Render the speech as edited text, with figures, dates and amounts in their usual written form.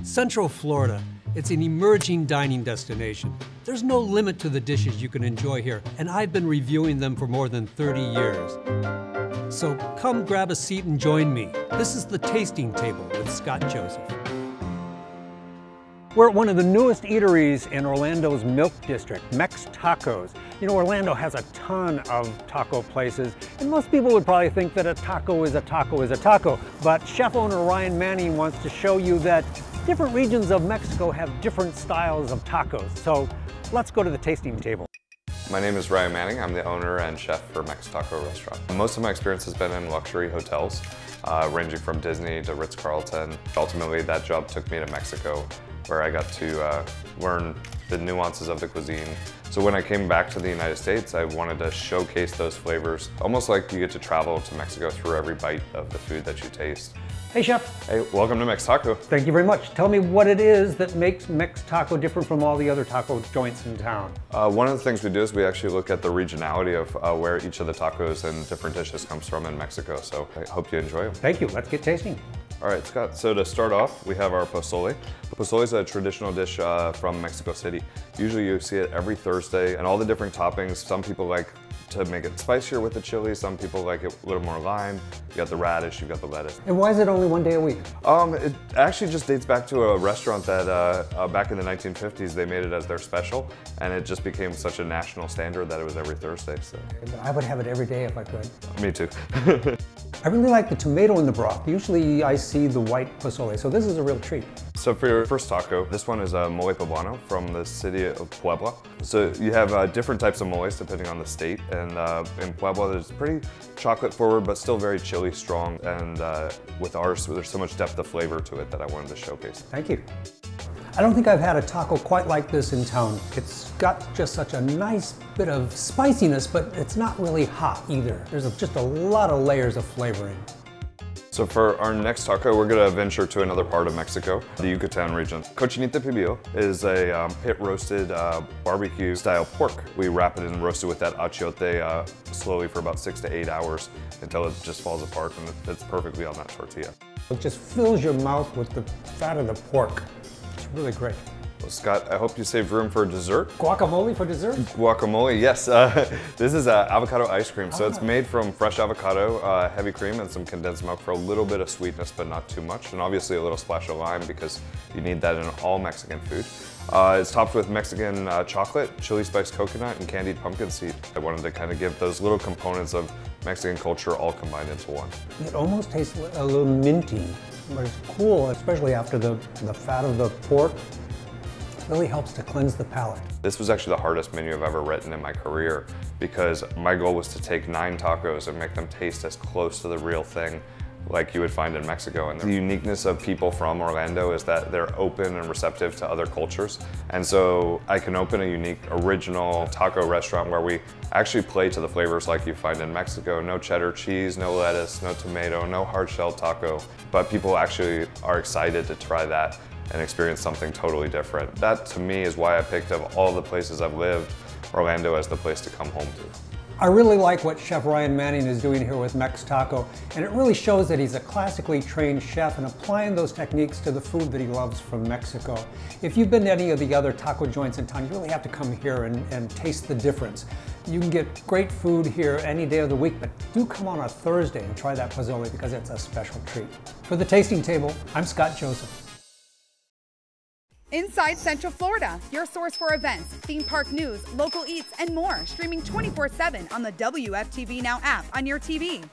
Central Florida, it's an emerging dining destination. There's no limit to the dishes you can enjoy here, and I've been reviewing them for more than 30 years. So come grab a seat and join me. This is the Tasting Table with Scott Joseph. We're at one of the newest eateries in Orlando's Milk District, Mex Tacos. You know, Orlando has a ton of taco places, and most people would probably think that a taco is a taco is a taco. But chef owner Ryan Manning wants to show you that different regions of Mexico have different styles of tacos. So let's go to the tasting table. My name is Ryan Manning. I'm the owner and chef for Mex Taco Restaurant. Most of my experience has been in luxury hotels, ranging from Disney to Ritz-Carlton. Ultimately, that job took me to Mexico, where I got to learn the nuances of the cuisine. So when I came back to the United States, I wanted to showcase those flavors, almost like you get to travel to Mexico through every bite of the food that you taste. Hey chef. Hey, welcome to Mex Taco. Thank you very much. Tell me what it is that makes Mex Taco different from all the other taco joints in town. One of the things we do is we actually look at the regionality of where each of the tacos and different dishes comes from in Mexico. So I hope you enjoy them. Thank you. Let's get tasting. All right, Scott, so to start off, we have our pozole. Pozole is a traditional dish from Mexico City. Usually you see it every Thursday, and all the different toppings. Some people like to make it spicier with the chili, some people like it a little more lime. You got the radish, you got the lettuce. And why is it only one day a week? It actually just dates back to a restaurant that back in the 1950s, they made it as their special, and it just became such a national standard that it was every Thursday. So I would have it every day if I could. Me too. I really like the tomato in the broth. Usually I see the white pozole, so this is a real treat. So for your first taco, this one is a mole poblano from the city of Puebla. So you have different types of moles depending on the state, and in Puebla there's pretty chocolate forward but still very chili strong, and with ours there's so much depth of flavor to it that I wanted to showcase. Thank you. I don't think I've had a taco quite like this in town. It's got just such a nice bit of spiciness, but it's not really hot either. There's just a lot of layers of flavoring. So for our next taco, we're gonna venture to another part of Mexico, the Yucatan region. Cochinita pibil is a pit roasted barbecue style pork. We wrap it and roast it with that achiote slowly for about 6 to 8 hours until it just falls apart and it fits perfectly on that tortilla. It just fills your mouth with the fat of the pork. It's really great. Well, Scott, I hope you saved room for dessert. Guacamole for dessert? Guacamole, yes. This is avocado ice cream. So it's made from fresh avocado, heavy cream, and some condensed milk for a little bit of sweetness, but not too much. And obviously a little splash of lime because you need that in all Mexican food. It's topped with Mexican chocolate, chili spiced coconut, and candied pumpkin seed. I wanted to kind of give those little components of Mexican culture all combined into one. It almost tastes a little minty, but it's cool, especially after the fat of the pork. Really helps to cleanse the palate. This was actually the hardest menu I've ever written in my career because my goal was to take 9 tacos and make them taste as close to the real thing like you would find in Mexico. And the uniqueness of people from Orlando is that they're open and receptive to other cultures. And so I can open a unique, original taco restaurant where we actually play to the flavors like you find in Mexico. No cheddar cheese, no lettuce, no tomato, no hard shell taco. But people actually are excited to try that and experience something totally different. That to me is why I picked, of all the places I've lived, Orlando as the place to come home to. I really like what Chef Ryan Manning is doing here with Mex Taco, and it really shows that he's a classically trained chef and applying those techniques to the food that he loves from Mexico. If you've been to any of the other taco joints in town, you really have to come here and taste the difference. You can get great food here any day of the week, but do come on a Thursday and try that pozole because it's a special treat. For the Tasting Table, I'm Scott Joseph. Inside Central Florida, your source for events, theme park news, local eats, and more, streaming 24/7 on the WFTV Now app on your TV.